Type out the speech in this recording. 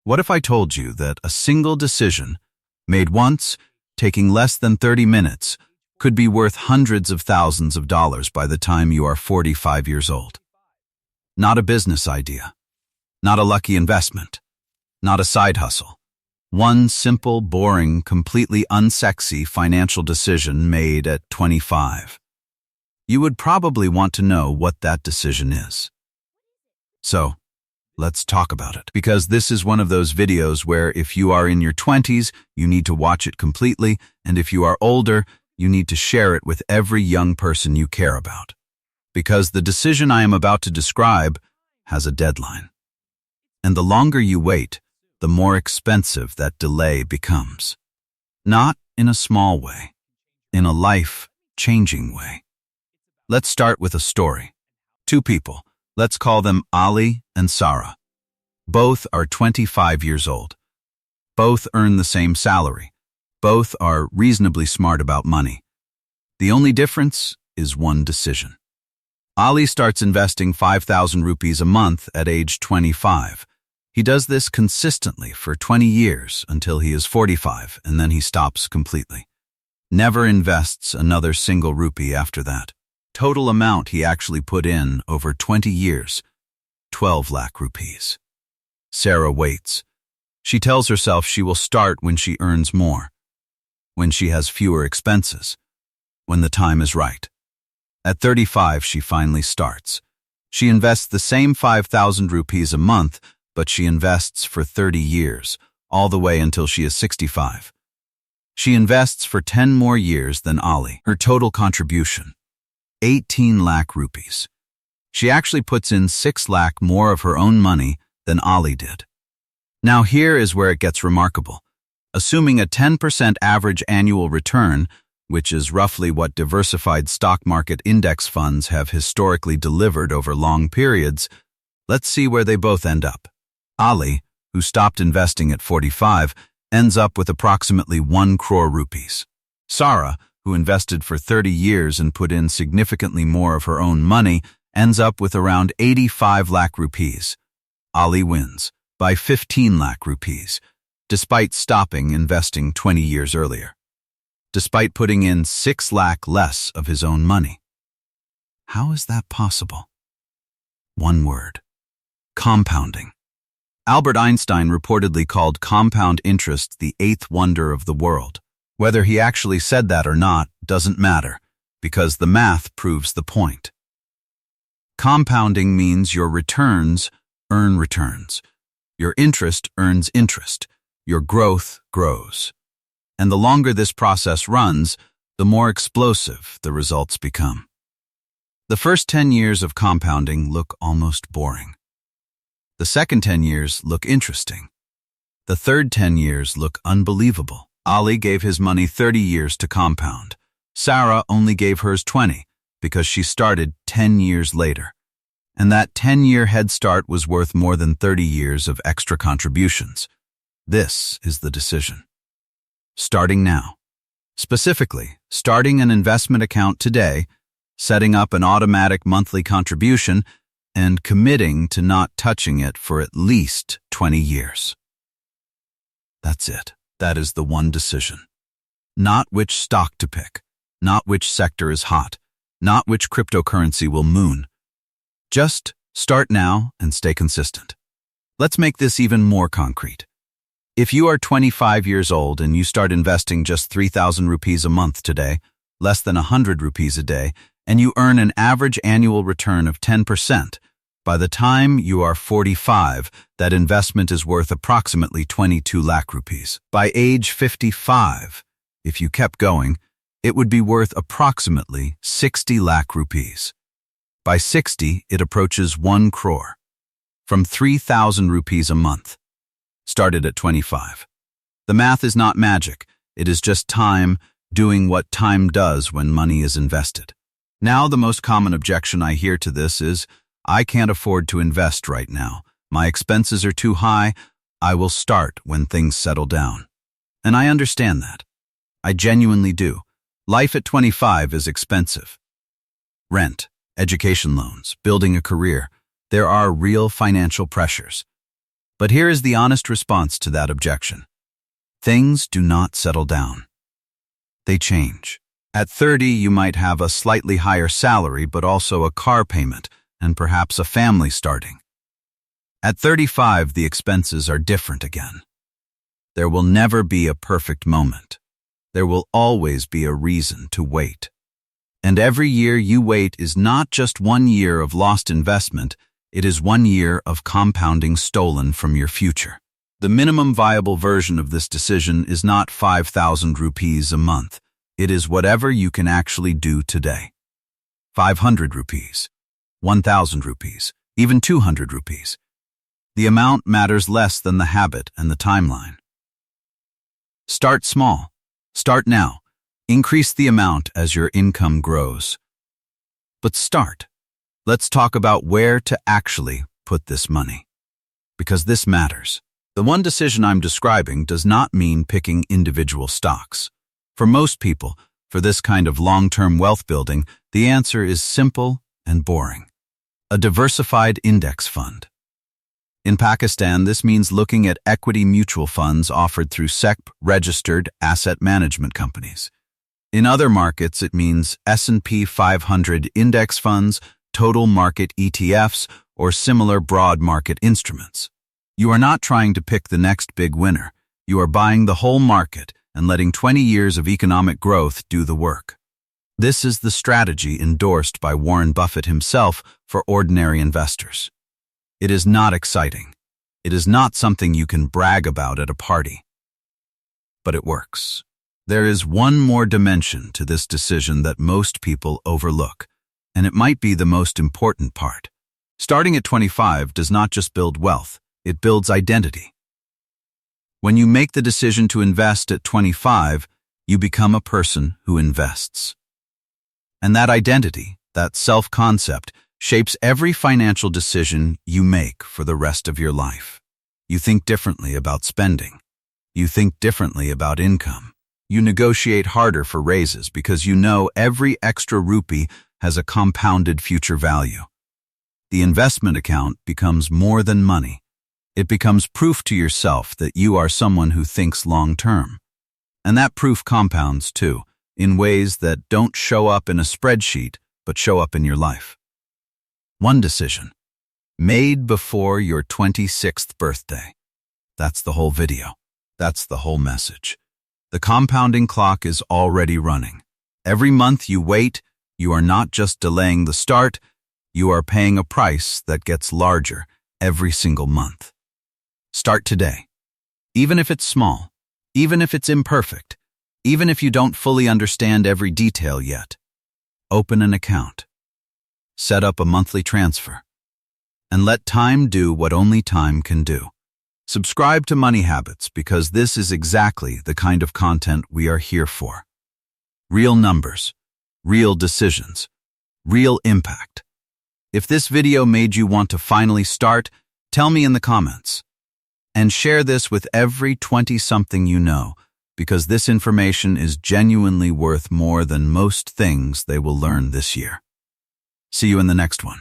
What if I told you that a single decision, made once, taking less than 30 minutes, could be worth hundreds of thousands of dollars by the time you are 45 years old? Not a business idea, not a lucky investment, not a side hustle. One simple, boring, completely unsexy financial decision made at 25. You would probably want to know what that decision is. So, let's talk about it. Because this is one of those videos where if you are in your 20s, you need to watch it completely, and if you are older, you need to share it with every young person you care about. Because the decision I am about to describe has a deadline. And the longer you wait, the more expensive that delay becomes. Not in a small way, in a life-changing way. Let's start with a story. Two people, let's call them Ali and Sarah. Both are 25 years old. Both earn the same salary. Both are reasonably smart about money. The only difference is one decision. Ali starts investing 5,000 rupees a month at age 25. He does this consistently for 20 years until he is 45, and then he stops completely. Never invests another single rupee after that. Total amount he actually put in over 20 years, 12 lakh rupees. Sarah waits. She tells herself she will start when she earns more, when she has fewer expenses, when the time is right. At 35, she finally starts. She invests the same 5,000 rupees a month, but she invests for 30 years, all the way until she is 65. She invests for 10 more years than Ali. Her total contribution, 18 lakh rupees. She actually puts in 6 lakh more of her own money than Ali did. Now here is where it gets remarkable. Assuming a 10% average annual return, which is roughly what diversified stock market index funds have historically delivered over long periods, let's see where they both end up. Ali, who stopped investing at 45, ends up with approximately 1 crore rupees. Sarah, who invested for 30 years and put in significantly more of her own money, ends up with around 85 lakh rupees. Ali wins by 15 lakh rupees, despite stopping investing 20 years earlier. Despite putting in 6 lakh less of his own money. How is that possible? One word: compounding. Albert Einstein reportedly called compound interest the 8th wonder of the world. Whether he actually said that or not doesn't matter, because the math proves the point. Compounding means your returns earn returns. Your interest earns interest. Your growth grows. And the longer this process runs, the more explosive the results become. The first 10 years of compounding look almost boring. The second 10 years look interesting. The third 10 years look unbelievable. Ali gave his money 30 years to compound. Sarah only gave hers 20 because she started 10 years later. And that 10-year head start was worth more than 30 years of extra contributions. This is the decision. Starting now. Specifically, starting an investment account today, setting up an automatic monthly contribution, and committing to not touching it for at least 20 years. That's it. That is the one decision. Not which stock to pick, not which sector is hot, not which cryptocurrency will moon. Just start now and stay consistent. Let's make this even more concrete. If you are 25 years old and you start investing just 3,000 rupees a month today, less than 100 rupees a day, and you earn an average annual return of 10%, by the time you are 45, that investment is worth approximately 22 lakh rupees. By age 55, if you kept going, it would be worth approximately 60 lakh rupees. By 60, it approaches 1 crore. From 3,000 rupees a month. Started at 25. The math is not magic. It is just time doing what time does when money is invested. Now, the most common objection I hear to this is, I can't afford to invest right now. My expenses are too high. I will start when things settle down. And I understand that. I genuinely do. Life at 25 is expensive. Rent, education loans, building a career. There are real financial pressures. But here is the honest response to that objection. Things do not settle down. They change. At 30, you might have a slightly higher salary, but also a car payment and perhaps a family starting. At 35, the expenses are different again. There will never be a perfect moment. There will always be a reason to wait. And every year you wait is not just 1 year of lost investment, it is 1 year of compounding stolen from your future. The minimum viable version of this decision is not 5,000 rupees a month. It is whatever you can actually do today. 500 rupees, 1,000 rupees, even 200 rupees. The amount matters less than the habit and the timeline. Start small. Start now. Increase the amount as your income grows. But start. Let's talk about where to actually put this money. Because this matters. The one decision I'm describing does not mean picking individual stocks. For most people, for this kind of long-term wealth building, the answer is simple and boring. A diversified index fund. In Pakistan, this means looking at equity mutual funds offered through SEC-registered asset management companies. In other markets, it means S&P 500 index funds, total market ETFs, or similar broad market instruments. You are not trying to pick the next big winner. You are buying the whole market and letting 20 years of economic growth do the work. This is the strategy endorsed by Warren Buffett himself for ordinary investors. It is not exciting. It is not something you can brag about at a party. But it works. There is one more dimension to this decision that most people overlook, and it might be the most important part. Starting at 25 does not just build wealth, it builds identity. When you make the decision to invest at 25, you become a person who invests. And that identity, that self-concept, shapes every financial decision you make for the rest of your life. You think differently about spending. You think differently about income. You negotiate harder for raises because you know every extra rupee has a compounded future value. The investment account becomes more than money. It becomes proof to yourself that you are someone who thinks long-term. And that proof compounds, too, in ways that don't show up in a spreadsheet, but show up in your life. One decision, made before your 26th birthday. That's the whole video. That's the whole message. The compounding clock is already running. Every month you wait, you are not just delaying the start, you are paying a price that gets larger every single month. Start today. Even if it's small, even if it's imperfect, even if you don't fully understand every detail yet. Open an account. Set up a monthly transfer. And let time do what only time can do. Subscribe to Money Habits because this is exactly the kind of content we are here for. Real numbers, real decisions, real impact. If this video made you want to finally start, tell me in the comments. And share this with every 20-something you know, because this information is genuinely worth more than most things they will learn this year. See you in the next one.